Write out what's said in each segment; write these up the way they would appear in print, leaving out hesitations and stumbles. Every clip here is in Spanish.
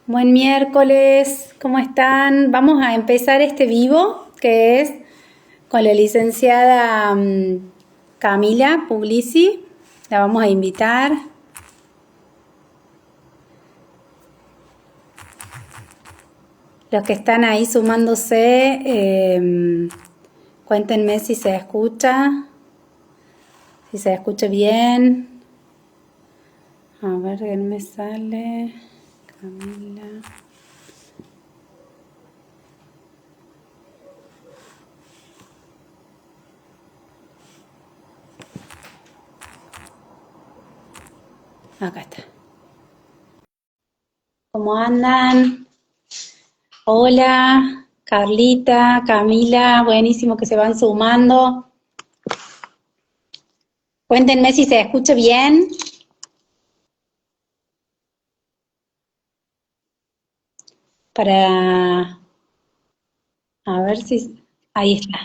Buen miércoles, ¿cómo están? Vamos a empezar este vivo que es con la licenciada Camila Puglisi. La vamos a invitar. Los que están ahí sumándose, cuéntenme si se escucha bien. A ver, que no me sale. Camila. Acá está. ¿Cómo andan? Hola, Carlita, Camila, buenísimo que se van sumando. Cuéntenme si se escucha bien. Para... A ver si... Ahí está.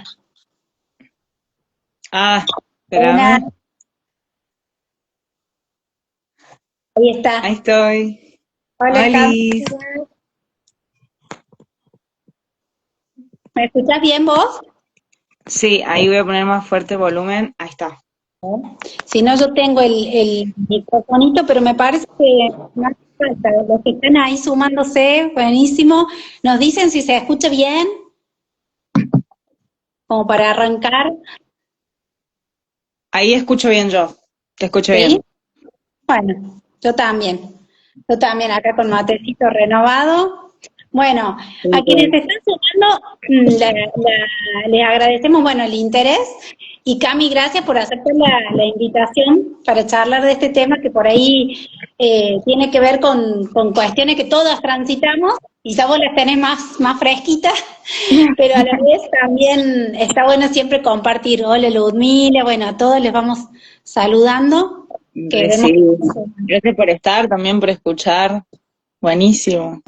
Espérame. Hola. Ahí está. Ahí estoy. Hola, Olis. Camila. ¿Me escuchás bien vos? Sí, ahí voy a poner más fuerte volumen. Ahí está. Si no, yo tengo el microfonito, pero me parece que no hace falta. Los que están ahí sumándose, buenísimo. Nos dicen si se escucha bien, como para arrancar. Ahí escucho bien yo. Te escucho ¿Sí? bien. Bueno, yo también. Yo también acá con matecito renovado. Bueno, a quienes se están sumando, les agradecemos, bueno, el interés. Y Cami, gracias por aceptar la invitación para charlar de este tema que por ahí tiene que ver con cuestiones que todas transitamos. Quizá vos las tenés más fresquitas, pero a la vez también está bueno siempre compartir. Hola, Ludmila, bueno, a todos les vamos saludando. Que vemos Sí. Gracias por estar, también por escuchar. Buenísimo.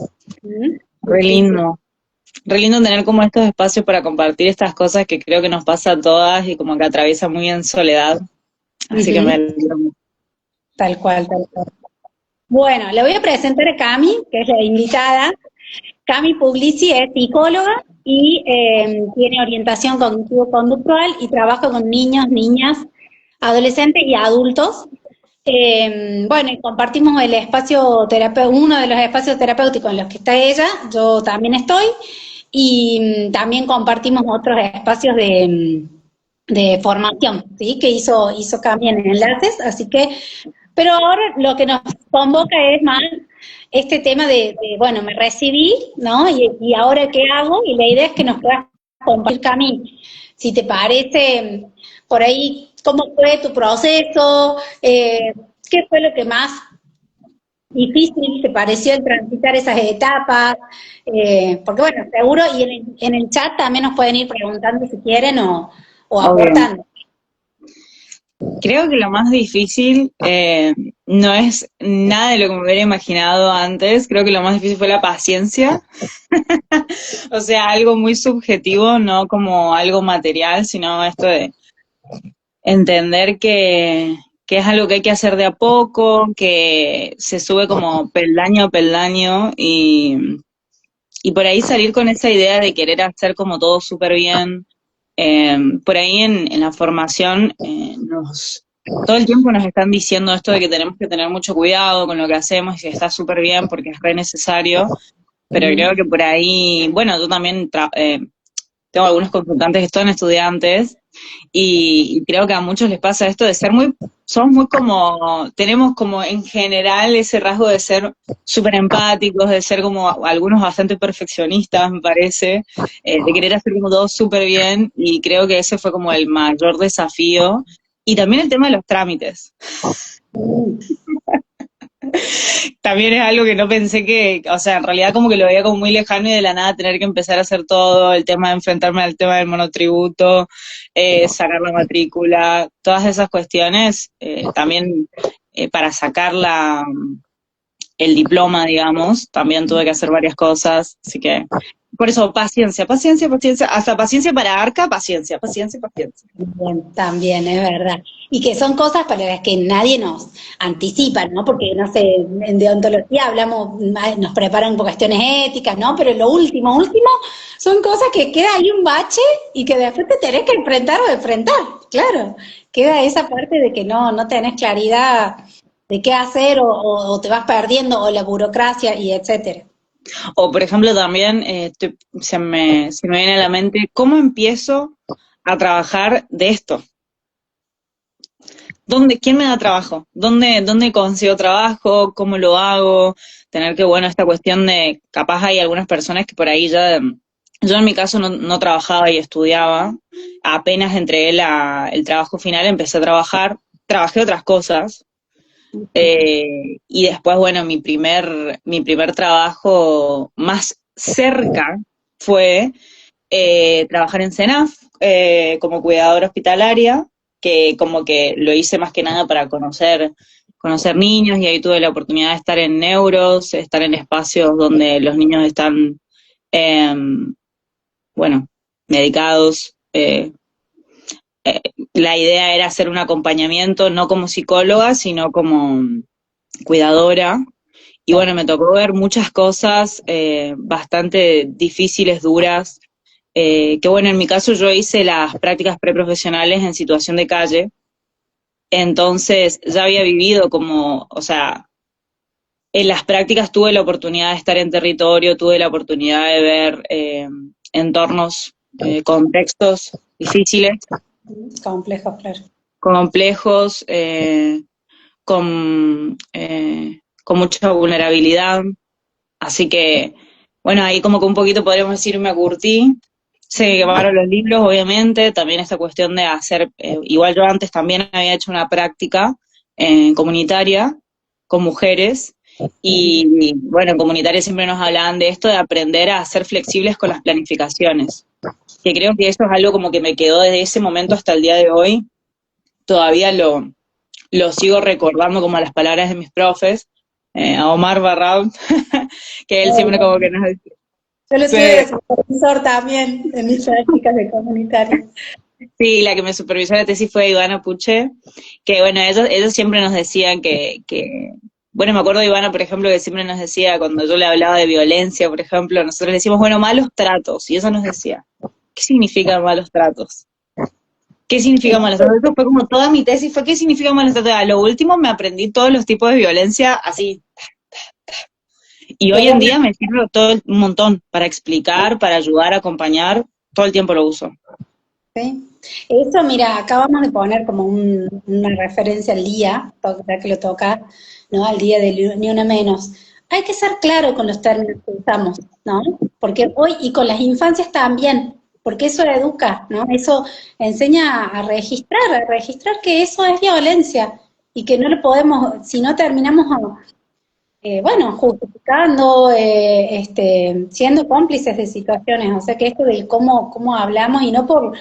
Re sí, lindo. Re lindo tener como estos espacios para compartir estas cosas que creo que nos pasa a todas y como que atraviesa muy en soledad. Así que me ujú, alegro mucho. tal cual, tal cual. Bueno, le voy a presentar a Cami, que es la invitada. Cami Puglisi es psicóloga y tiene orientación cognitivo-conductual y trabaja con niños, niñas, adolescentes y adultos. Bueno, y compartimos el espacio terapéutico, uno de los espacios terapéuticos en los que está ella, yo también estoy, y también compartimos otros espacios de formación, ¿sí? Que hizo Cami en Enlaces, así que, pero ahora lo que nos convoca es más este tema bueno, me recibí, ¿no? Y ahora qué hago, y la idea es que nos puedas compartir, Cami, si te parece, por ahí, cómo fue tu proceso, qué fue lo que más difícil te pareció el transitar esas etapas, porque bueno, seguro, y en el chat también nos pueden ir preguntando si quieren o Obvio. aportando. Creo que lo más difícil no es nada de lo que me hubiera imaginado antes. Creo que lo más difícil fue la paciencia. O sea, algo muy subjetivo, no como algo material, sino esto de entender que es algo que hay que hacer de a poco, que se sube como peldaño a peldaño y por ahí salir con esa idea de querer hacer como todo súper bien. Por ahí en la formación todo el tiempo nos están diciendo esto de que tenemos que tener mucho cuidado con lo que hacemos y que está súper bien porque es re necesario, pero creo que por ahí, bueno, yo también tengo algunos consultantes que son estudiantes y creo que a muchos les pasa esto de ser somos muy como, tenemos como en general ese rasgo de ser súper empáticos, de ser como algunos bastante perfeccionistas, me parece, de querer hacer como todo súper bien y creo que ese fue como el mayor desafío. Y también el tema de los trámites. También es algo que no pensé o sea, en realidad como que lo veía como muy lejano y de la nada tener que empezar a hacer todo, el tema de enfrentarme al tema del monotributo, sacar la matrícula, todas esas cuestiones, también para sacar el diploma, digamos, también tuve que hacer varias cosas, así que Por eso, paciencia, paciencia, paciencia, hasta paciencia para arca, paciencia, paciencia, paciencia. También, es verdad. Y que son cosas para las que nadie nos anticipa, ¿no? Porque, no sé, en deontología hablamos, nos preparan por cuestiones éticas, ¿no? Pero lo último, son cosas que queda ahí un bache y que después te tenés que enfrentar o enfrentar, claro. Queda esa parte de que no tenés claridad de qué hacer o te vas perdiendo, o la burocracia y etcétera. O, por ejemplo, también se me viene a la mente, ¿cómo empiezo a trabajar de esto? ¿Quién me da trabajo? ¿Dónde consigo trabajo? ¿Cómo lo hago? Tener que, bueno, esta cuestión de, capaz hay algunas personas que por ahí ya, yo en mi caso no trabajaba y estudiaba, apenas entregué el trabajo final, empecé a trabajar, trabajé otras cosas, y después, bueno, mi primer trabajo más cerca fue trabajar en CENAF como cuidadora hospitalaria, que como que lo hice más que nada para conocer niños, y ahí tuve la oportunidad de estar en neuros, estar en espacios donde los niños están, eh, bueno, medicados. La idea era hacer un acompañamiento, no como psicóloga, sino como cuidadora. Y bueno, me tocó ver muchas cosas bastante difíciles, duras, que bueno, en mi caso yo hice las prácticas preprofesionales en situación de calle, entonces ya había vivido como, o sea, en las prácticas tuve la oportunidad de estar en territorio, tuve la oportunidad de ver entornos, contextos difíciles, Complejo, claro. complejos, con mucha vulnerabilidad. Así que, bueno, ahí como que un poquito podríamos decir me curtí. Se quemaron los libros, obviamente, también esta cuestión de hacer, igual yo antes también había hecho una práctica comunitaria con mujeres, y bueno, en comunitaria siempre nos hablaban de esto, de aprender a ser flexibles con las planificaciones, que creo que eso es algo como que me quedó desde ese momento hasta el día de hoy, todavía lo sigo recordando como las palabras de mis profes, a Omar Barraud, que él siempre como que nos decía. Yo lo tuve de Sí, supervisor también en mis prácticas de comunitario. sí, la que me supervisó la tesis fue Ivana Puche, que bueno, ellos siempre nos decían bueno, me acuerdo de Ivana, por ejemplo, que siempre nos decía, cuando yo le hablaba de violencia, por ejemplo, nosotros le decíamos, bueno, malos tratos, y ella nos decía, ¿qué significan malos tratos? ¿Qué significa malos tratos? Eso fue como toda mi tesis, fue ¿qué significa malos tratos? A lo último me aprendí todos los tipos de violencia así, y hoy en día me sirve un montón para explicar, para ayudar, acompañar, todo el tiempo lo uso. ¿Sí? Eso, mira, acabamos de poner como una referencia al día, ya que lo toca, ¿no? Al día de Ni Una Menos. Hay que ser claro con los términos que usamos, ¿no? Porque hoy, y con las infancias también, porque eso educa, ¿no? Eso enseña a registrar que eso es violencia y que no lo podemos, si no terminamos, bueno, justificando, siendo cómplices de situaciones. O sea que esto del cómo hablamos, y no por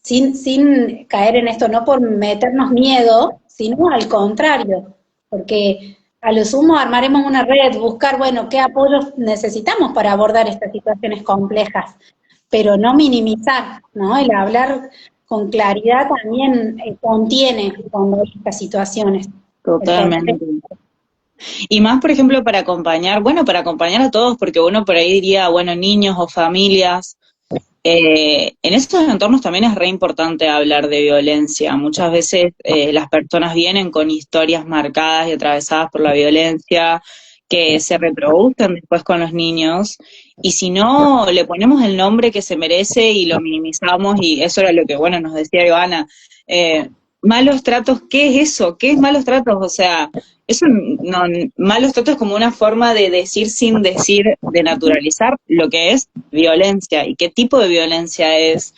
sin caer en esto, no por meternos miedo, sino al contrario, porque a lo sumo armaremos una red, buscar, bueno, qué apoyos necesitamos para abordar estas situaciones complejas, pero no minimizar, ¿no? El hablar con claridad también contiene cuando hay estas situaciones. Entonces, Totalmente. Y más, por ejemplo, para acompañar a todos, porque uno por ahí diría, bueno, niños o familias, en estos entornos también es re importante hablar de violencia. Muchas veces las personas vienen con historias marcadas y atravesadas por la violencia, que se reproducen después con los niños, y si no le ponemos el nombre que se merece y lo minimizamos, y eso era lo que, bueno, nos decía Ivana, malos tratos, ¿qué es eso? ¿Qué es malos tratos? O sea, eso no, malos tratos es como una forma de decir sin decir, de naturalizar lo que es violencia y qué tipo de violencia es.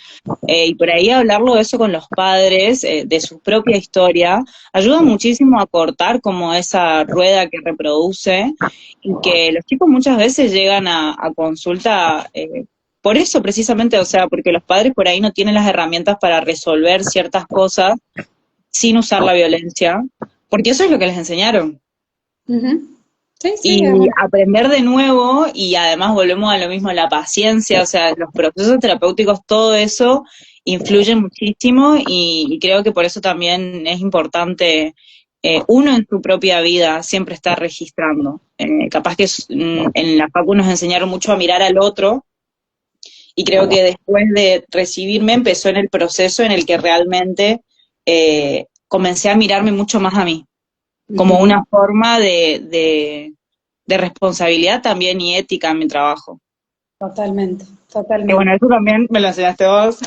Y por ahí hablarlo de eso con los padres, de su propia historia, ayuda muchísimo a cortar como esa rueda que reproduce, y que los chicos muchas veces llegan a consulta por eso precisamente, o sea, porque los padres por ahí no tienen las herramientas para resolver ciertas cosas sin usar la violencia, porque eso es lo que les enseñaron. uh -huh. Sí, sí, y además. aprender de nuevo, y además volvemos a lo mismo, la paciencia, o sea, los procesos terapéuticos, todo eso influye muchísimo y creo que por eso también es importante uno en su propia vida siempre estar registrando. Capaz que en la facu nos enseñaron mucho a mirar al otro y creo que después de recibirme empezó en el proceso en el que realmente comencé a mirarme mucho más a mí como Ujú. una forma de responsabilidad también y ética en mi trabajo. Totalmente, Que bueno, totalmente. eso también me lo enseñaste vos.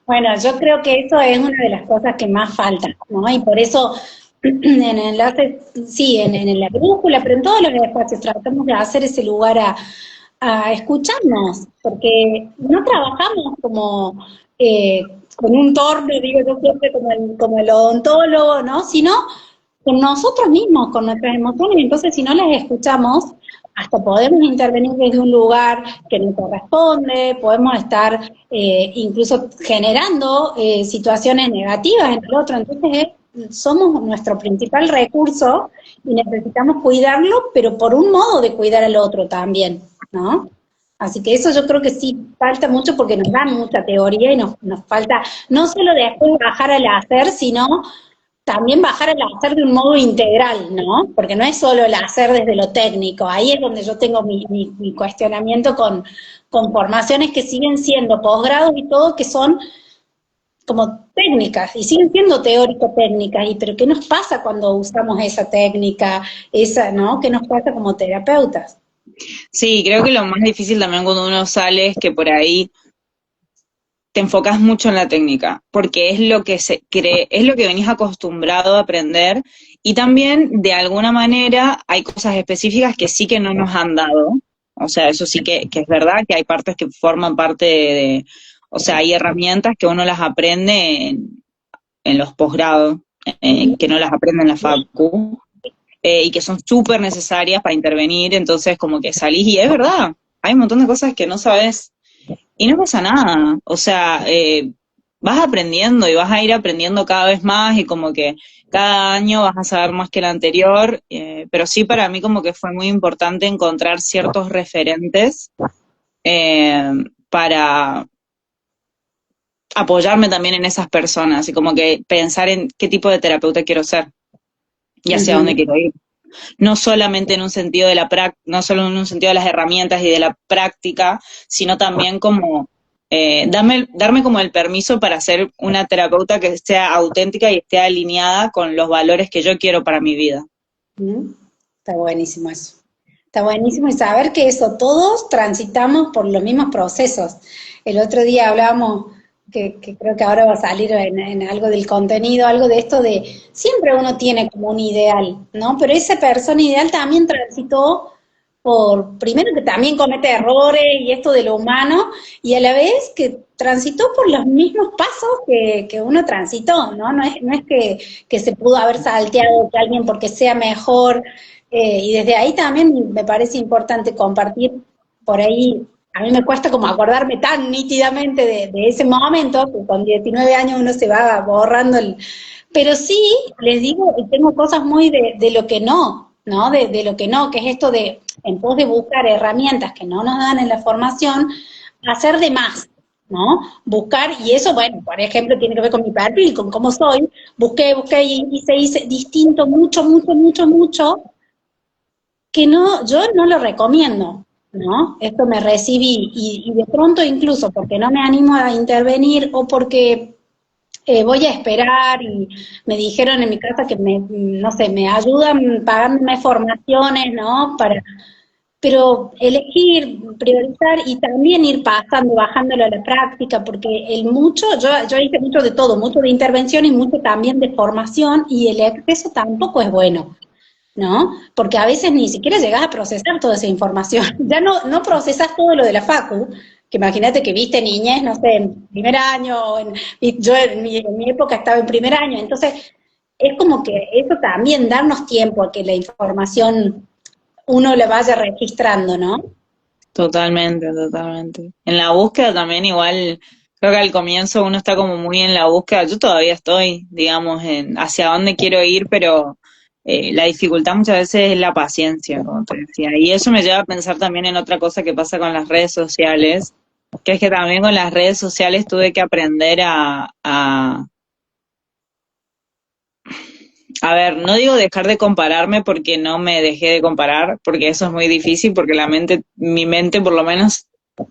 Bueno, yo creo que eso es una de las cosas que más falta, ¿no? Y por eso en enlace, sí, en la brújula, pero en todos los espacios tratamos de hacer ese lugar a escucharnos, porque no trabajamos como con un torno, digo yo siempre como el odontólogo, ¿no? Sino con nosotros mismos, con nuestras emociones. Entonces, si no las escuchamos, hasta podemos intervenir desde un lugar que no corresponde, podemos estar incluso generando situaciones negativas en el otro. Entonces, somos nuestro principal recurso y necesitamos cuidarlo, pero por un modo de cuidar al otro también, ¿no? Así que eso yo creo que sí falta mucho porque nos dan mucha teoría y nos falta no solo después bajar al hacer, sino también bajar el hacer de un modo integral, ¿no? Porque no es solo el hacer desde lo técnico, ahí es donde yo tengo mi cuestionamiento con formaciones que siguen siendo posgrados y todo, que son como técnicas, y siguen siendo teórico-técnicas, y pero ¿qué nos pasa cuando usamos esa técnica, esa, ¿no? ¿Qué nos pasa como terapeutas? Sí, creo que lo más difícil también cuando uno sale es que por ahí te enfocas mucho en la técnica, porque es lo que se cree, es lo que venís acostumbrado a aprender, y también de alguna manera hay cosas específicas que sí que no nos han dado. O sea, eso sí que es verdad, que hay partes que forman parte o sea, hay herramientas que uno las aprende en los posgrados, que no las aprende en la facu, y que son súper necesarias para intervenir. Entonces como que salís y es verdad, hay un montón de cosas que no sabes y no pasa nada. O sea, vas aprendiendo y vas a ir aprendiendo cada vez más, y como que cada año vas a saber más que el anterior, pero sí, para mí como que fue muy importante encontrar ciertos referentes eh, para apoyarme también en esas personas y como que pensar en qué tipo de terapeuta quiero ser y hacia dónde Ujú. quiero ir. No solamente en un sentido de no solo en un sentido de las herramientas y de la práctica, sino también como darme como el permiso para ser una terapeuta que sea auténtica y esté alineada con los valores que yo quiero para mi vida. ¿Mm? Está buenísimo eso. Está buenísimo y saber que eso, todos transitamos por los mismos procesos. El otro día hablábamos, que creo que ahora va a salir en algo del contenido, algo de esto de, siempre uno tiene como un ideal, ¿no? Pero esa persona ideal también transitó por, primero que también comete errores y esto de lo humano, y a la vez que transitó por los mismos pasos que uno transitó, ¿no? No es que se pudo haber salteado que alguien porque sea mejor, y desde ahí también me parece importante compartir por ahí. A mí me cuesta como acordarme tan nítidamente de ese momento, que con 19 años uno se va borrando el... Pero sí, les digo, tengo cosas muy de lo que no, ¿no? De lo que no, que es esto de, en pos de buscar herramientas que no nos dan en la formación, hacer de más, ¿no? Buscar, y eso, bueno, por ejemplo, tiene que ver con mi perfil, con cómo soy, busqué y hice distinto mucho, mucho, mucho, mucho, que no, yo no lo recomiendo, ¿no? Esto me recibí y de pronto incluso porque no me animo a intervenir o porque voy a esperar y me dijeron en mi casa que no sé, me ayudan pagándome formaciones, ¿no? Pero elegir, priorizar y también ir pasando, bajándolo a la práctica, porque el mucho, yo hice mucho de todo, mucho de intervención y mucho también de formación, y el exceso tampoco es bueno, ¿no? Porque a veces ni siquiera llegás a procesar toda esa información. Ya no procesás todo lo de la facu, que imagínate que viste niñez, no sé, en primer año, yo en mi época estaba en primer año, entonces es como que eso también, darnos tiempo a que la información uno la vaya registrando, ¿no? Totalmente, totalmente. En la búsqueda también igual, creo que al comienzo uno está como muy en la búsqueda, yo todavía estoy, digamos, en hacia dónde quiero ir, pero la dificultad muchas veces es la paciencia, como te decía. Y eso me lleva a pensar también en otra cosa que pasa con las redes sociales, que es que también con las redes sociales tuve que aprender a ver, no digo dejar de compararme porque no me dejé de comparar, porque eso es muy difícil, porque mi mente por lo menos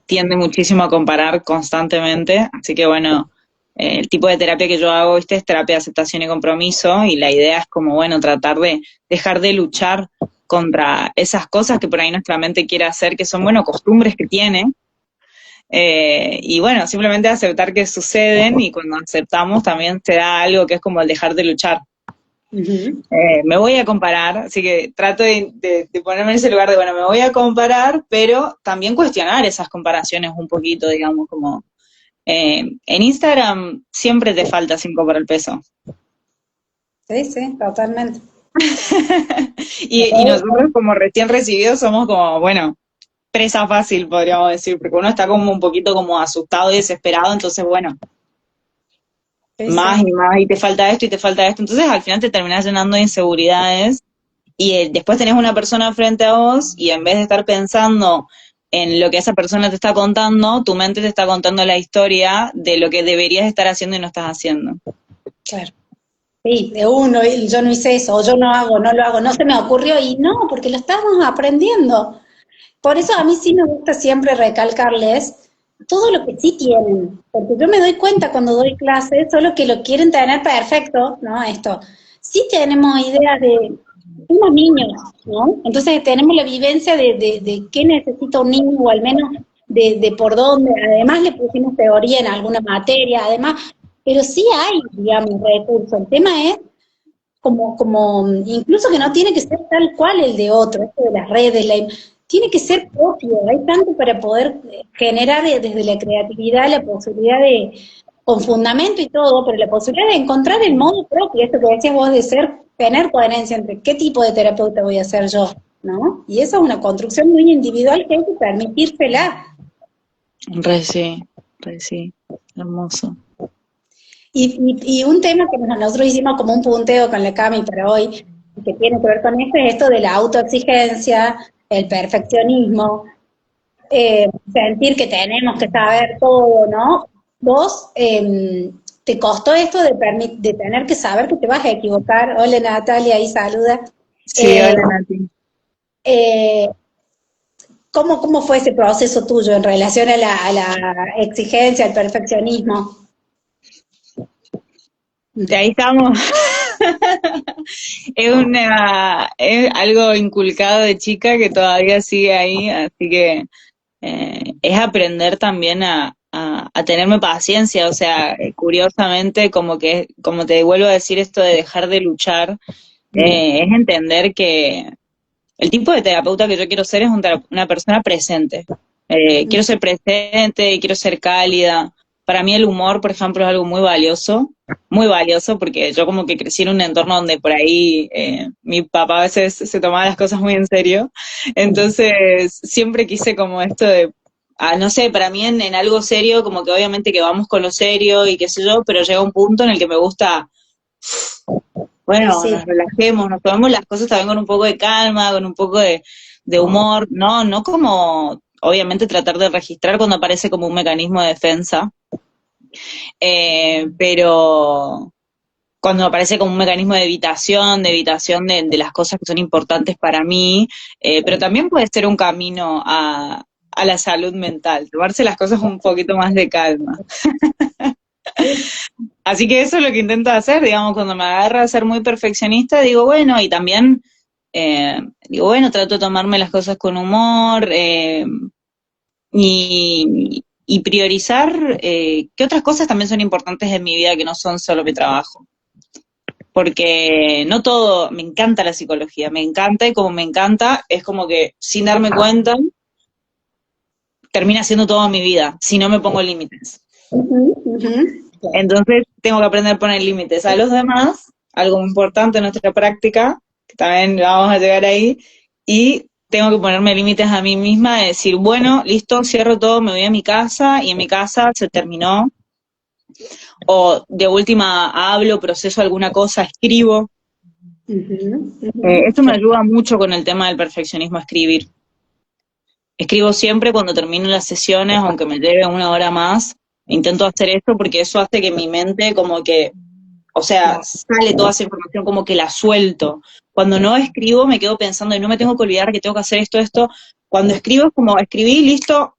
tiende muchísimo a comparar constantemente, así que bueno, el tipo de terapia que yo hago, ¿viste? Es terapia de aceptación y compromiso, y la idea es como, bueno, tratar de dejar de luchar contra esas cosas que por ahí nuestra mente quiere hacer, que son, bueno, costumbres que tiene, y bueno, simplemente aceptar que suceden, y cuando aceptamos también se da algo que es como el dejar de luchar. Ujú. Me voy a comparar, así que trato de ponerme en ese lugar de, bueno, me voy a comparar, pero también cuestionar esas comparaciones un poquito, digamos, como en Instagram siempre te falta 5 para el peso. Sí, sí, totalmente. Y nosotros como recién recibidos somos como, bueno, presa fácil, podríamos decir, porque uno está como un poquito como asustado y desesperado, entonces, bueno, Sí, más sí. y más, y te falta esto y te falta esto, entonces al final te terminás llenando de inseguridades. Y después tenés una persona frente a vos y en vez de estar pensando en lo que esa persona te está contando, tu mente te está contando la historia de lo que deberías estar haciendo y no estás haciendo. Claro. Sí, de uno, y yo no hice eso, o yo no hago, no lo hago, no se me ocurrió, y no, porque lo estamos aprendiendo. Por eso a mí sí me gusta siempre recalcarles todo lo que sí tienen, porque yo me doy cuenta cuando doy clases, solo que lo quieren tener perfecto, ¿no? Esto, sí tenemos ideas de, somos niños, ¿no? Entonces tenemos la vivencia de qué necesita un niño, o al menos de por dónde, además le pusimos teoría en alguna materia, además, pero sí hay, digamos, recursos. El tema es como, incluso que no tiene que ser tal cual el de otro, esto de las redes, tiene que ser propio, hay tanto para poder generar desde la creatividad la posibilidad de, con fundamento y todo, pero la posibilidad de encontrar el modo propio, esto que decías vos de ser, tener coherencia entre qué tipo de terapeuta voy a ser yo, ¿no? Y eso es una construcción muy individual que hay que permitírsela. Re sí, hermoso. Y un tema que nosotros hicimos como un punteo con la Cami para hoy, y que tiene que ver con esto, es esto de la autoexigencia, el perfeccionismo, sentir que tenemos que saber todo, ¿no? Vos, ¿te costó esto de tener que saber que te vas a equivocar? Hola Natalia, ahí saluda. Sí, Eh, hola Nati. eh, ¿cómo fue ese proceso tuyo en relación a la exigencia, al perfeccionismo? De ahí estamos. Es algo inculcado de chica que todavía sigue ahí, así que es aprender también a tenerme paciencia, o sea, curiosamente, como te vuelvo a decir esto de dejar de luchar, es entender que el tipo de terapeuta que yo quiero ser es una persona presente. Quiero ser presente, quiero ser cálida. Para mí el humor, por ejemplo, es algo muy valioso, porque yo como que crecí en un entorno donde por ahí mi papá a veces se tomaba las cosas muy en serio. Entonces siempre quise como esto de, no sé, para mí en algo serio, como que obviamente que vamos con lo serio y qué sé yo, pero llega un punto en el que me gusta, Sí, bueno, sí. nos relajemos, nos tomemos las cosas también con un poco de calma, con un poco de humor, no como, obviamente, tratar de registrar cuando aparece como un mecanismo de defensa, pero cuando aparece como un mecanismo de evitación de las cosas que son importantes para mí, pero también puede ser un camino a la salud mental, tomarse las cosas un poquito más de calma. Así que eso es lo que intento hacer, digamos, cuando me agarra a ser muy perfeccionista, digo, bueno, y también, digo, bueno, trato de tomarme las cosas con humor y priorizar qué otras cosas también son importantes en mi vida que no son solo mi trabajo. Porque no todo, me encanta la psicología, me encanta y como me encanta, es como que sin darme cuenta, termina siendo toda mi vida, si no me pongo límites. Ujú, ujú. Entonces tengo que aprender a poner límites a los demás, algo muy importante en nuestra práctica, que también vamos a llegar ahí, y tengo que ponerme límites a mí misma, de decir, bueno, listo, cierro todo, me voy a mi casa, y en mi casa se terminó, o de última hablo, proceso alguna cosa, escribo, Ujú, ujú. Esto me ayuda mucho con el tema del perfeccionismo a escribir. Escribo siempre cuando termino las sesiones, aunque me lleve una hora más, intento hacer esto porque eso hace que mi mente como que, o sea, sale toda esa información como que la suelto. Cuando no escribo me quedo pensando y no me tengo que olvidar que tengo que hacer esto, esto. Cuando escribo es como escribí, listo,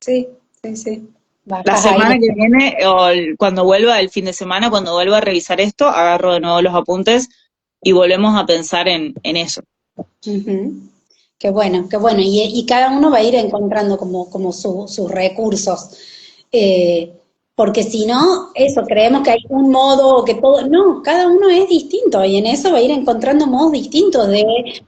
Sí, sí, sí. la Bajas ahí. semana que viene o cuando vuelva el fin de semana, cuando vuelva a revisar esto, agarro de nuevo los apuntes y volvemos a pensar en eso. Ujú. Qué bueno, qué bueno. Y cada uno va a ir encontrando como sus recursos. Eh, Porque si no, eso, creemos que hay un modo o que todo. No, cada uno es distinto y en eso va a ir encontrando modos distintos de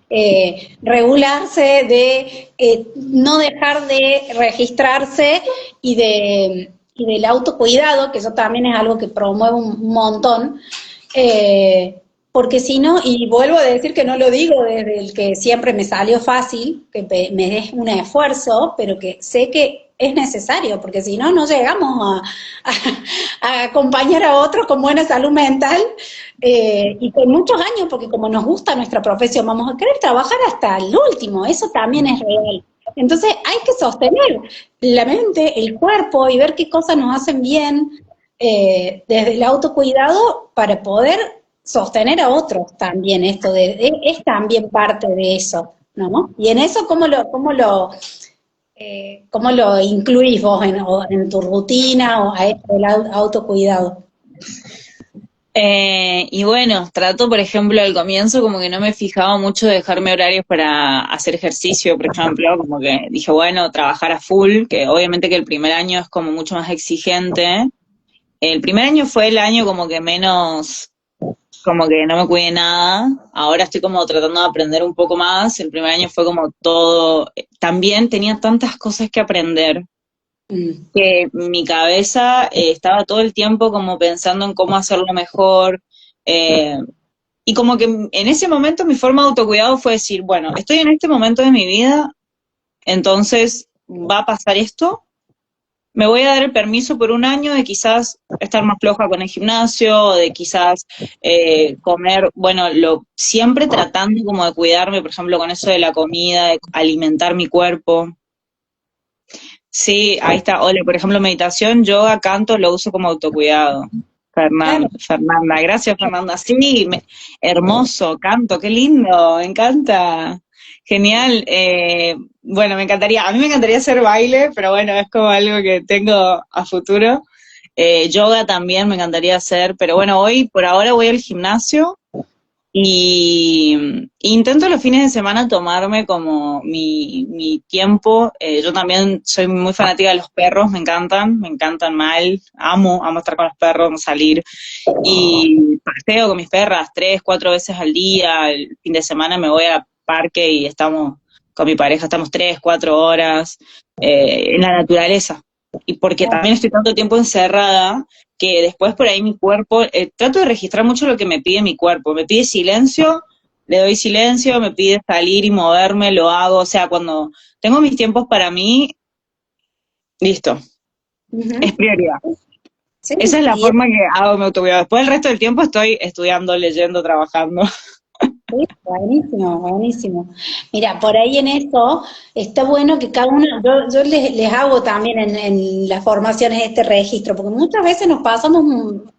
regularse, de no dejar de registrarse y del autocuidado, que eso también es algo que promuevo un montón. Porque si no, y vuelvo a decir que no lo digo desde el que siempre me salió fácil, que me es un esfuerzo, pero que sé que es necesario, porque si no, no llegamos a acompañar a otros con buena salud mental y con muchos años, porque como nos gusta nuestra profesión, vamos a querer trabajar hasta el último, eso también es real. Entonces hay que sostener la mente, el cuerpo y ver qué cosas nos hacen bien desde el autocuidado para poder sostener a otros también, es también parte de eso, ¿no? Y en eso, cómo lo incluís vos en tu rutina o a esto del autocuidado? Y bueno, trato, por ejemplo, al comienzo como que no me fijaba mucho de dejarme horarios para hacer ejercicio, por ejemplo, como que dije, bueno, trabajar a full, que obviamente que el primer año es como mucho más exigente. El primer año fue el año como que menos, como que no me cuidé nada. Ahora estoy como tratando de aprender un poco más. El primer año fue como todo, también tenía tantas cosas que aprender Mm. que mi cabeza estaba todo el tiempo como pensando en cómo hacerlo mejor. eh, y como que en ese momento mi forma de autocuidado fue decir, bueno, estoy en este momento de mi vida, entonces va a pasar esto, me voy a dar el permiso por un año de quizás estar más floja con el gimnasio, de quizás comer, bueno, siempre tratando como de cuidarme, por ejemplo, con eso de la comida, de alimentar mi cuerpo. Sí, ahí está. Ole, por ejemplo, meditación, yoga, canto, lo uso como autocuidado. Claro. Fernanda, gracias Fernanda. Sí, hermoso, canto, qué lindo, me encanta. Genial. Bueno, a mí me encantaría hacer baile, pero bueno, es como algo que tengo a futuro. Yoga también me encantaría hacer, pero bueno, hoy por ahora voy al gimnasio y intento los fines de semana tomarme como mi tiempo. Yo también soy muy fanática de los perros, me encantan mal, amo estar con los perros, salir. Y paseo con mis perras 3, 4 veces al día. El fin de semana me voy al parque y estamos con mi pareja, estamos 3, 4 horas en la naturaleza. Y porque también estoy tanto tiempo encerrada que después por ahí mi cuerpo, trato de registrar mucho lo que me pide mi cuerpo. Me pide silencio, le doy silencio, me pide salir y moverme, lo hago. O sea, cuando tengo mis tiempos para mí, listo, es Ujú. prioridad. Sí, Esa es la y forma que hago mi autocuidado. Después el resto del tiempo estoy estudiando, leyendo, trabajando. sí, buenísimo, buenísimo. Mira, por ahí en esto está bueno que cada uno, yo les hago también en las formaciones este registro, porque muchas veces nos pasamos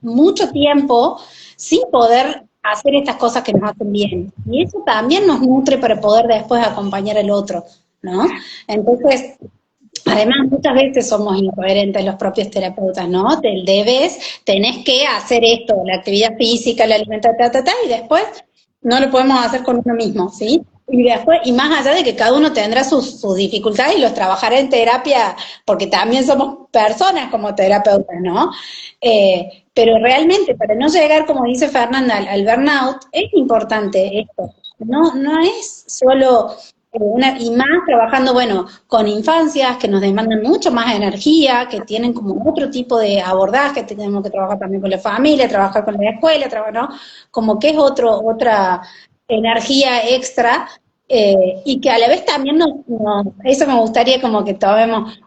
mucho tiempo sin poder hacer estas cosas que nos hacen bien. Y eso también nos nutre para poder después acompañar al otro, ¿no? Entonces, además, muchas veces somos incoherentes los propios terapeutas, ¿no? Del debes, tenés que hacer esto, la actividad física, la alimentación, y después no lo podemos hacer con uno mismo, ¿sí? Y después, y más allá de que cada uno tendrá sus dificultades y los trabajará en terapia, porque también somos personas como terapeutas, ¿no? Pero realmente, para no llegar, como dice Fernanda, al burnout, es importante esto. No es solo y más trabajando, bueno, con infancias que nos demandan mucho más energía, que tienen como otro tipo de abordaje, tenemos que trabajar también con la familia, trabajar con la escuela, ¿no? Como que es otra energía extra, y que a la vez también eso me gustaría como que tomemos,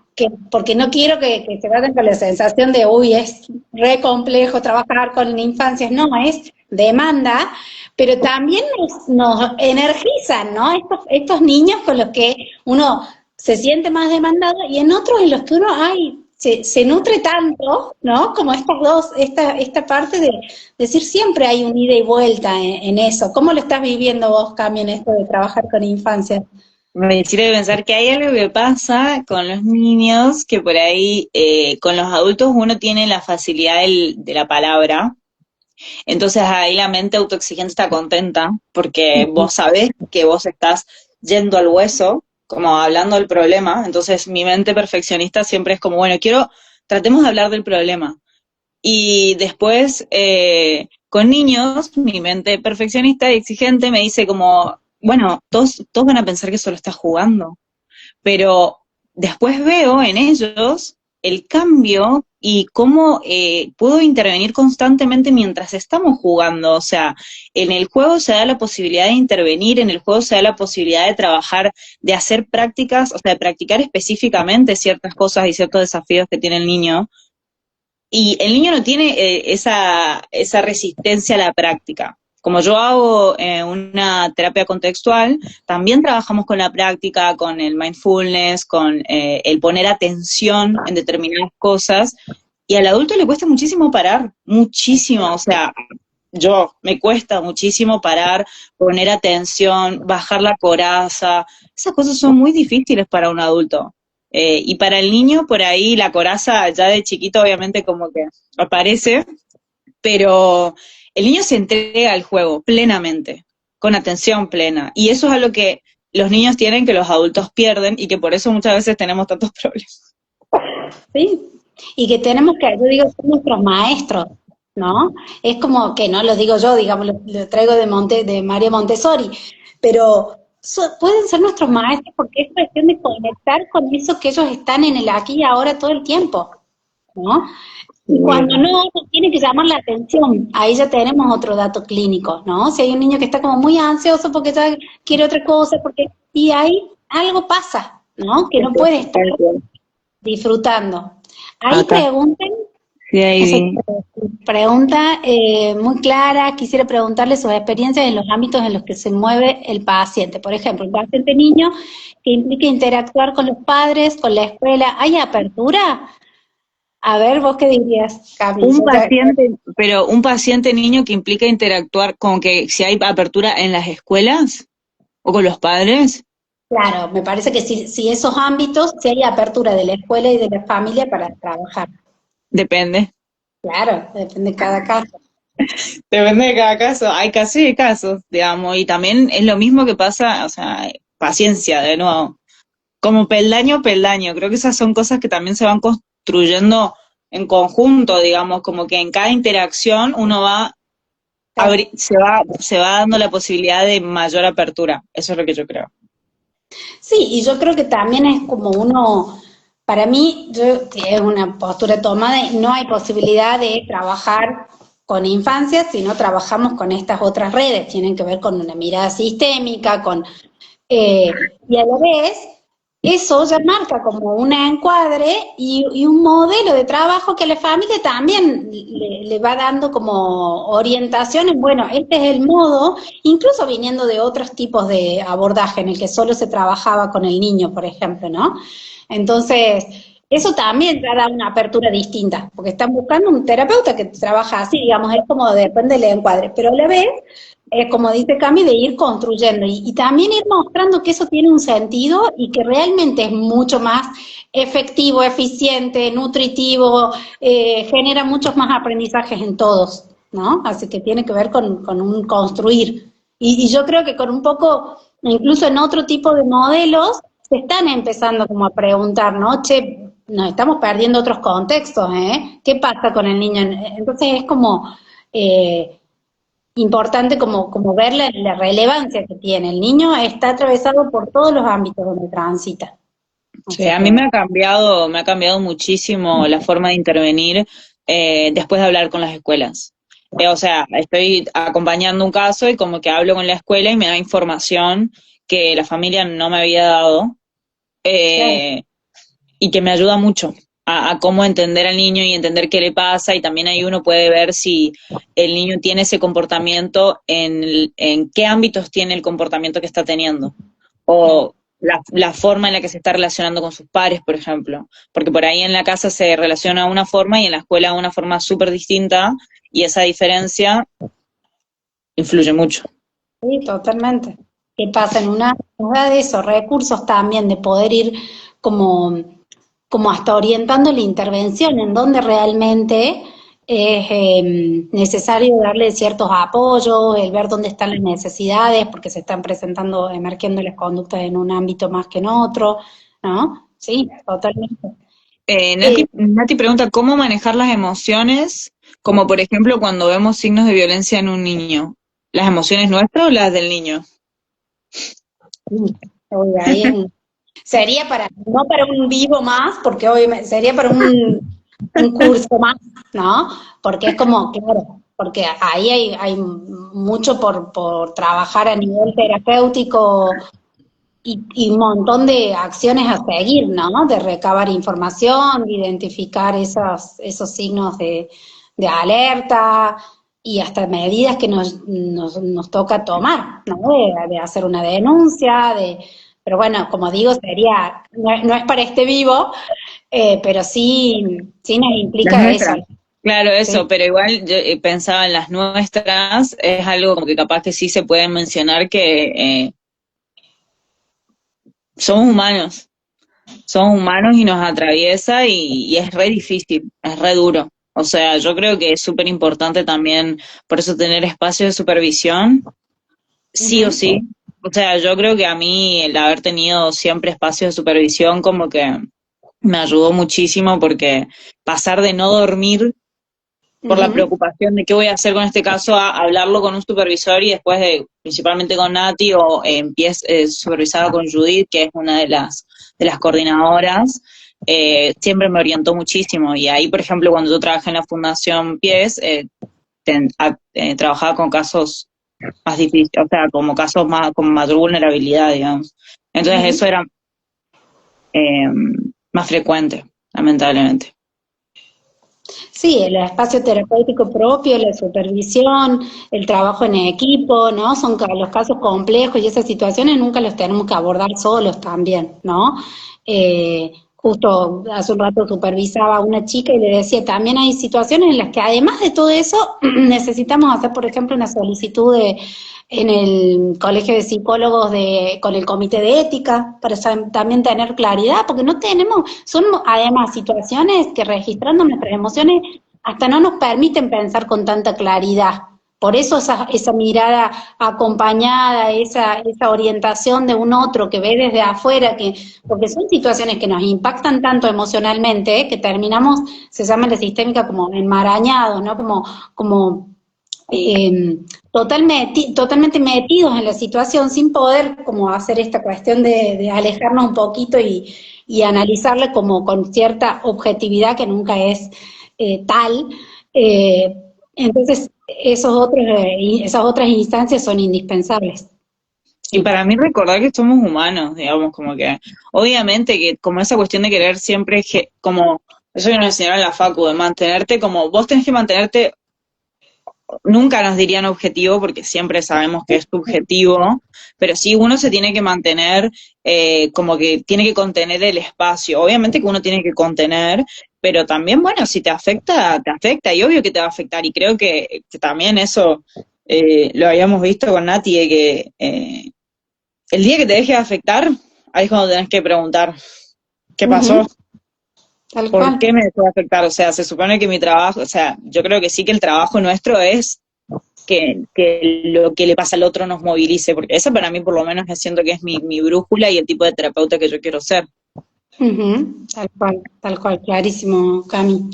porque no quiero que se vayan con la sensación de, uy, es re complejo trabajar con infancias, no, es demanda, pero también nos energizan, ¿no? Estos niños con los que uno se siente más demandado y en otros en los que uno, se nutre tanto, ¿no? Como esta parte de decir siempre hay un ida y vuelta en eso. ¿Cómo lo estás viviendo vos, Cami, en esto de trabajar con infancia? Me sirve pensar que hay algo que pasa con los niños, que por ahí con los adultos uno tiene la facilidad de la palabra, entonces ahí la mente autoexigente está contenta, porque vos sabés que vos estás yendo al hueso, como hablando del problema, entonces mi mente perfeccionista siempre es como, bueno, tratemos de hablar del problema. Y después, con niños, mi mente perfeccionista y exigente me dice como, bueno, todos van a pensar que solo estás jugando, pero después veo en ellos el cambio y cómo puedo intervenir constantemente mientras estamos jugando. O sea, en el juego se da la posibilidad de intervenir, en el juego se da la posibilidad de trabajar, de hacer prácticas, o sea, de practicar específicamente ciertas cosas y ciertos desafíos que tiene el niño. Y el niño no tiene esa resistencia a la práctica. Como yo hago una terapia contextual, también trabajamos con la práctica, con el mindfulness, con el poner atención en determinadas cosas, y al adulto le cuesta muchísimo parar, muchísimo, o sea, me cuesta muchísimo parar, poner atención, bajar la coraza, esas cosas son muy difíciles para un adulto. Y para el niño, por ahí la coraza ya de chiquito obviamente como que aparece, pero el niño se entrega al juego plenamente, con atención plena. Y eso es algo que los niños tienen que los adultos pierden y que por eso muchas veces tenemos tantos problemas. Sí, y que tenemos que, yo digo, son nuestros maestros, ¿no? Es como que no lo digo yo, digamos, lo traigo de María Montessori, pero pueden ser nuestros maestros porque es cuestión de conectar con eso que ellos están en el aquí y ahora todo el tiempo, ¿no? Y cuando no, nos tiene que llamar la atención. Ahí ya tenemos otro dato clínico, ¿no? Si hay un niño que está como muy ansioso porque ya quiere otra cosa, y ahí algo pasa, ¿no? Que no puede estar disfrutando. Ahí Acá. pregunten, Sí, ahí vi. pregunta muy clara, quisiera preguntarle sus experiencias en los ámbitos en los que se mueve el paciente. Por ejemplo, el paciente niño que implica interactuar con los padres, con la escuela, ¿hay apertura? A ver, ¿vos qué dirías, Cami? Un paciente niño que implica interactuar con que si hay apertura en las escuelas o con los padres, Claro, me parece que si esos ámbitos, si hay apertura de la escuela y de la familia para trabajar. depende. Claro, depende de cada caso. Depende de cada caso. Hay casos y casos, digamos, y también es lo mismo que pasa, o sea, paciencia, de nuevo. Como peldaño a peldaño. Creo que esas son cosas que también se van construyendo en conjunto, digamos, como que en cada interacción uno se va dando la posibilidad de mayor apertura. Eso es lo que yo creo. Sí, y yo creo que también es como para mí, es una postura tomada, no hay posibilidad de trabajar con infancia si no trabajamos con estas otras redes, tienen que ver con una mirada sistémica, y a la vez, eso ya marca como un encuadre y un modelo de trabajo que a la familia también le va dando como orientación en, bueno, este es el modo, incluso viniendo de otros tipos de abordaje en el que solo se trabajaba con el niño, por ejemplo, ¿no? Entonces, eso también ya da una apertura distinta, porque están buscando un terapeuta que trabaja así, digamos, es como depende del encuadre, pero a la vez como dice Cami, de ir construyendo y también ir mostrando que eso tiene un sentido y que realmente es mucho más efectivo, eficiente, nutritivo, genera muchos más aprendizajes en todos, ¿no? Así que tiene que ver con un construir. Y yo creo que con un poco, incluso en otro tipo de modelos, se están empezando como a preguntar, ¿no? Che, nos estamos perdiendo otros contextos, ¿eh? ¿Qué pasa con el niño? Entonces es como... importante como ver la relevancia que tiene. El niño está atravesado por todos los ámbitos donde transita. Sí, Así a mí que, me ha cambiado muchísimo la forma de intervenir después de hablar con las escuelas. O sea, estoy acompañando un caso y como que hablo con la escuela y me da información que la familia no me había dado claro. y que me ayuda mucho a cómo entender al niño y entender qué le pasa, y también ahí uno puede ver si el niño tiene ese comportamiento, en qué ámbitos tiene el comportamiento que está teniendo, o la forma en la que se está relacionando con sus pares, por ejemplo, porque por ahí en la casa se relaciona de una forma y en la escuela de una forma súper distinta, y esa diferencia influye mucho. Sí, totalmente. ¿Qué pasa en una nos da de esos recursos también de poder ir como, como hasta orientando la intervención en donde realmente es necesario darle ciertos apoyos, el ver dónde están las necesidades, porque se están presentando, emergiendo las conductas en un ámbito más que en otro, ¿no? Sí, totalmente. Eh, Nati pregunta, ¿cómo manejar las emociones? Como por ejemplo cuando vemos signos de violencia en un niño. ¿Las emociones nuestras o las del niño? Uy, ahí sería para, no para un vivo más, porque hoy sería para un curso más, ¿no? Porque es como, claro, porque ahí hay mucho por trabajar a nivel terapéutico y un montón de acciones a seguir, ¿no? De recabar información, de identificar esos signos de alerta y hasta medidas que nos toca tomar, ¿no? De hacer una denuncia, pero bueno, como digo, sería, no es para este vivo, pero sí nos Las implica eso, nuestras. Claro, ¿sí? eso, pero igual yo pensaba en las nuestras, es algo como que capaz que sí se puede mencionar que somos humanos, y nos atraviesa y es re difícil, es re duro. O sea, yo creo que es súper importante también, por eso tener espacios de supervisión, sí o Ujú, sí. O sea, yo creo que a mí el haber tenido siempre espacios de supervisión como que me ayudó muchísimo, porque pasar de no dormir por la ujú. preocupación de qué voy a hacer con este caso a hablarlo con un supervisor, y después principalmente con Nati, o supervisada con Judith, que es una de las coordinadoras, siempre me orientó muchísimo. Y ahí, por ejemplo, cuando yo trabajé en la Fundación Pies, trabajaba con casos más difíciles, o sea, como casos más con mayor vulnerabilidad, digamos. Entonces Ujú. eso era eh, más frecuente, lamentablemente. Sí, el espacio terapéutico propio, la supervisión, el trabajo en equipo, ¿no? Son los casos complejos y esas situaciones nunca los tenemos que abordar solos también, ¿no? Justo hace un rato supervisaba a una chica y le decía, también hay situaciones en las que además de todo eso necesitamos hacer, por ejemplo, una solicitud en el colegio de psicólogos con el comité de ética para también tener claridad, porque no tenemos, son además situaciones que registrando nuestras emociones hasta no nos permiten pensar con tanta claridad. Por eso esa mirada acompañada, esa orientación de un otro que ve desde afuera, porque son situaciones que nos impactan tanto emocionalmente, que terminamos, se llama la sistémica como enmarañados, ¿no? Como totalmente metidos en la situación sin poder como hacer esta cuestión de alejarnos un poquito y analizarla como con cierta objetividad que nunca es tal. Eh, entonces, esas otras instancias son indispensables. Y Y para mí recordar que somos humanos, digamos, como que, obviamente que como esa cuestión de querer siempre, como, eso que nos enseñaron en la facu, de mantenerte como, vos tenés que mantenerte, nunca nos dirían objetivo, porque siempre sabemos que es subjetivo, pero sí uno se tiene que mantener, como que tiene que contener el espacio. Obviamente que uno tiene que contener, pero también, bueno, si te afecta, y obvio que te va a afectar, y creo que también eso lo habíamos visto con Nati, de que el día que te deje de afectar, ahí es cuando tenés que preguntar, ¿qué pasó? ujú, tal ¿Por cual. qué me dejó de afectar? O sea, se supone que mi trabajo, o sea, yo creo que sí, que el trabajo nuestro es que lo que le pasa al otro nos movilice, porque esa para mí por lo menos siento que es mi brújula y el tipo de terapeuta que yo quiero ser. Ujú, tal cual, clarísimo, Cami.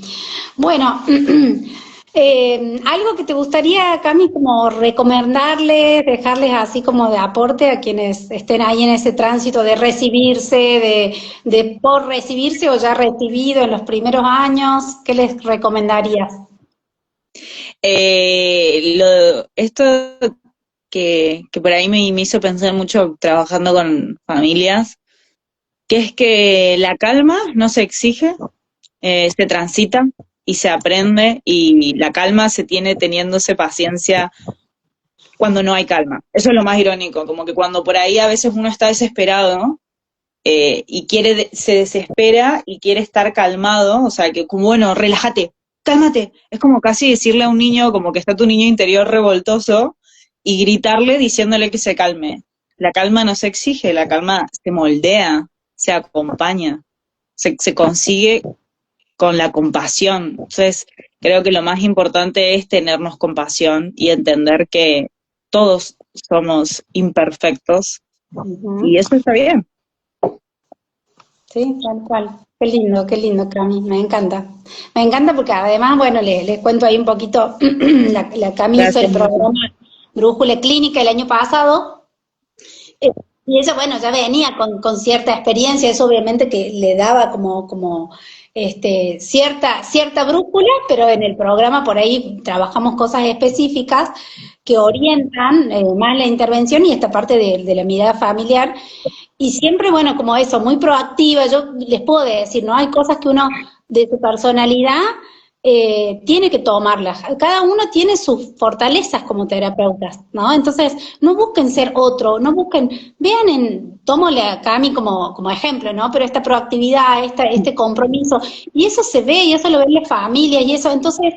Bueno, algo que te gustaría, Cami, como recomendarles, dejarles así como de aporte a quienes estén ahí en ese tránsito de recibirse, de por recibirse o ya recibido en los primeros años, ¿qué les recomendarías? Esto que por ahí me hizo pensar mucho trabajando con familias, que es que la calma no se exige, se transita y se aprende, y la calma se tiene teniéndose paciencia cuando no hay calma. Eso es lo más irónico, como que cuando por ahí a veces uno está desesperado, ¿no? Y se desespera y quiere estar calmado, o sea, que como, bueno, relájate, cálmate. Es como casi decirle a un niño, como que está tu niño interior revoltoso, y gritarle diciéndole que se calme. La calma no se exige, la calma se moldea, se acompaña, se consigue con la compasión. Entonces, creo que lo más importante es tenernos compasión y entender que todos somos imperfectos, y eso está bien. Sí, tal cual. Qué lindo, Cami, me encanta. Me encanta porque además, bueno, les cuento ahí un poquito, la Cami hizo el Gracias. programa Brújula Clínica el año pasado, y ella, bueno, ya venía con cierta experiencia, eso obviamente que le daba como cierta brújula, pero en el programa por ahí trabajamos cosas específicas que orientan más la intervención y esta parte de la mirada familiar. Y siempre, bueno, como eso, muy proactiva, yo les puedo decir, ¿no? Hay cosas que uno de su personalidad tiene que tomarlas. Cada uno tiene sus fortalezas como terapeutas, ¿no? Entonces, no busquen ser otro, no busquen, tómole a Cami como ejemplo, ¿no? Pero esta proactividad, este compromiso, y eso se ve, y eso lo ven las familias, y eso, entonces,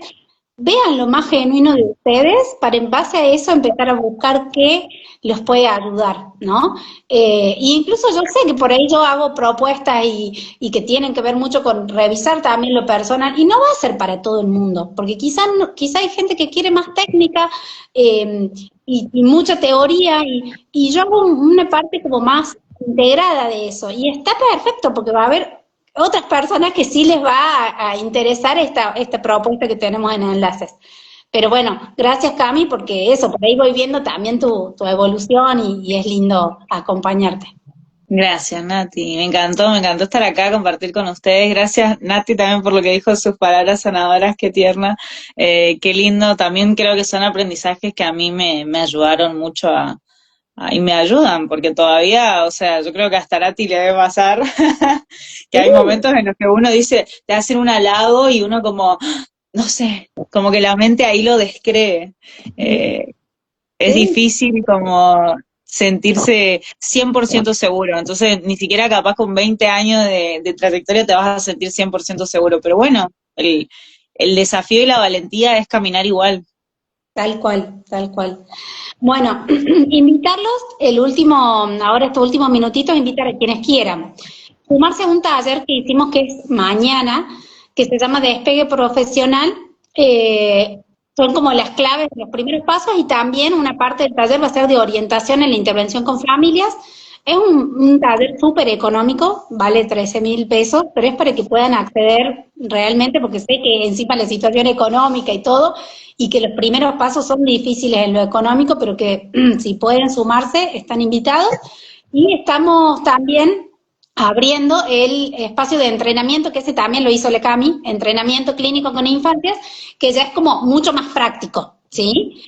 vean lo más genuino de ustedes para en base a eso empezar a buscar qué los puede ayudar, ¿no? Y incluso yo sé que por ahí yo hago propuestas y que tienen que ver mucho con revisar también lo personal, y no va a ser para todo el mundo, porque quizá hay gente que quiere más técnica y mucha teoría, y yo hago una parte como más integrada de eso, y está perfecto porque va a haber otras personas que sí les va a interesar esta propuesta que tenemos en Enlaces. Pero bueno, gracias Cami, porque eso, por ahí voy viendo también tu evolución y es lindo acompañarte. Gracias, Nati. Me encantó estar acá, compartir con ustedes. Gracias, Nati, también por lo que dijo, sus palabras sanadoras, qué tierna, qué lindo. También creo que son aprendizajes que a mí me ayudaron mucho y me ayudan, porque todavía, o sea, yo creo que hasta Nati le debe pasar que hay momentos en los que uno dice, te hacen un halago y uno como, no sé, como que la mente ahí lo descree. Es difícil como sentirse 100% seguro, entonces ni siquiera capaz con 20 años de trayectoria te vas a sentir 100% seguro, pero bueno, el desafío y la valentía es caminar igual. Tal cual, tal cual. Bueno, invitarlos, ahora estos últimos minutitos, invitar a quienes quieran. Sumarse a un taller que hicimos que es mañana, que se llama Despegue Profesional. Son como las claves, los primeros pasos, y también una parte del taller va a ser de orientación en la intervención con familias. Es un taller súper económico, vale 13.000 pesos, pero es para que puedan acceder realmente, porque sé que encima la situación económica y todo, y que los primeros pasos son difíciles en lo económico, pero que si pueden sumarse, están invitados. Y estamos también abriendo el espacio de entrenamiento, que ese también lo hizo Lecami, entrenamiento clínico con infantes, que ya es como mucho más práctico, ¿sí?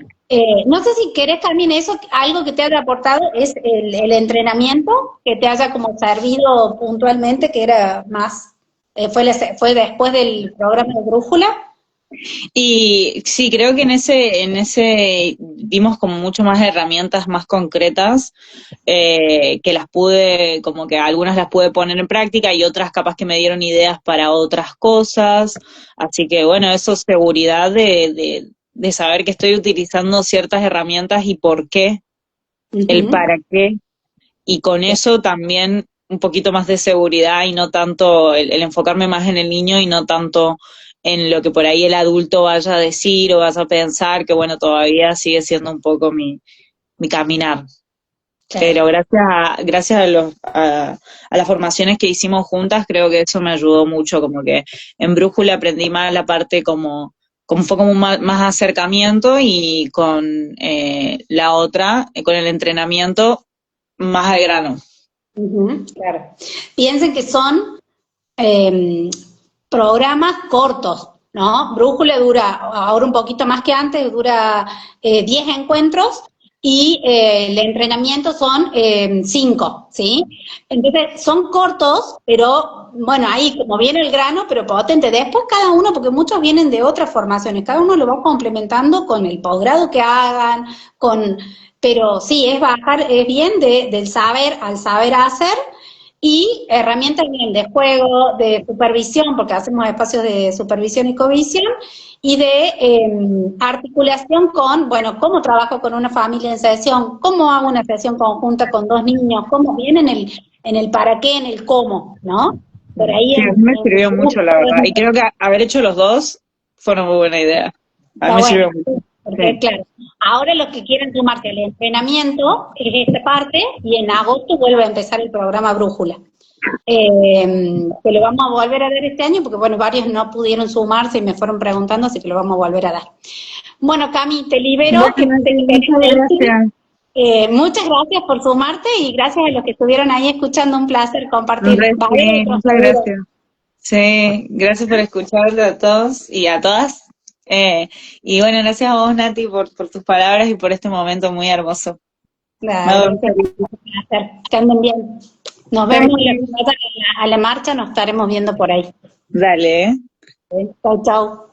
No sé si querés también eso, algo que te haya aportado es el entrenamiento, que te haya como servido puntualmente, que era más, fue después del programa de Brújula. Y sí, creo que en ese dimos como mucho más herramientas más concretas, que las pude, como que algunas las pude poner en práctica y otras capaz que me dieron ideas para otras cosas. Así que bueno, eso es seguridad de saber que estoy utilizando ciertas herramientas y por qué, el para qué, y con eso también un poquito más de seguridad y no tanto el enfocarme más en el niño y no tanto en lo que por ahí el adulto vaya a decir o vaya a pensar, que bueno, todavía sigue siendo un poco mi caminar. Claro. Pero gracias a las formaciones que hicimos juntas, creo que eso me ayudó mucho, como que en Brújula aprendí más la parte como fue como más acercamiento, y con la otra, con el entrenamiento, más al grano. Claro. Piensen que son programas cortos, ¿no? Brújula dura ahora un poquito más que antes, dura 10 encuentros, y el entrenamiento son 5, ¿sí? Entonces, son cortos, pero bueno, ahí como viene el grano, pero potente. Después cada uno, porque muchos vienen de otras formaciones, cada uno lo va complementando con el posgrado que hagan, pero sí, es bajar, es bien del saber al saber hacer, y herramientas bien de juego, de supervisión, porque hacemos espacios de supervisión y covisión, y de articulación con, bueno, cómo trabajo con una familia en sesión, cómo hago una sesión conjunta con 2 niños, cómo viene en el para qué, en el cómo, ¿no? Por ahí Sí, a mí me sirvió mucho, la verdad. Y creo que haber hecho los dos fue una muy buena idea. A mí está me bueno, sirvió mucho. porque Sí. claro, ahora los que quieren sumarse al entrenamiento es esta parte, y en agosto vuelve a empezar el programa Brújula. Que lo vamos a volver a dar este año, porque bueno, varios no pudieron sumarse y me fueron preguntando, así que lo vamos a volver a dar. Bueno, Cami, te libero, Bueno, que Nati, tenés muchas gracias. muchas gracias por sumarte y gracias a los que estuvieron ahí escuchando, un placer compartir. Vale, Sí, muchas gracias. Sí, gracias por escuchar a todos y a todas. Y bueno, gracias a vos, Nati, por tus palabras y por este momento muy hermoso. Me ha dado Gracias, mucho gusto. un placer. Que anden bien. Nos vemos la Sí. a la marcha, nos estaremos viendo por ahí. Dale, ¿eh? Chau, chau.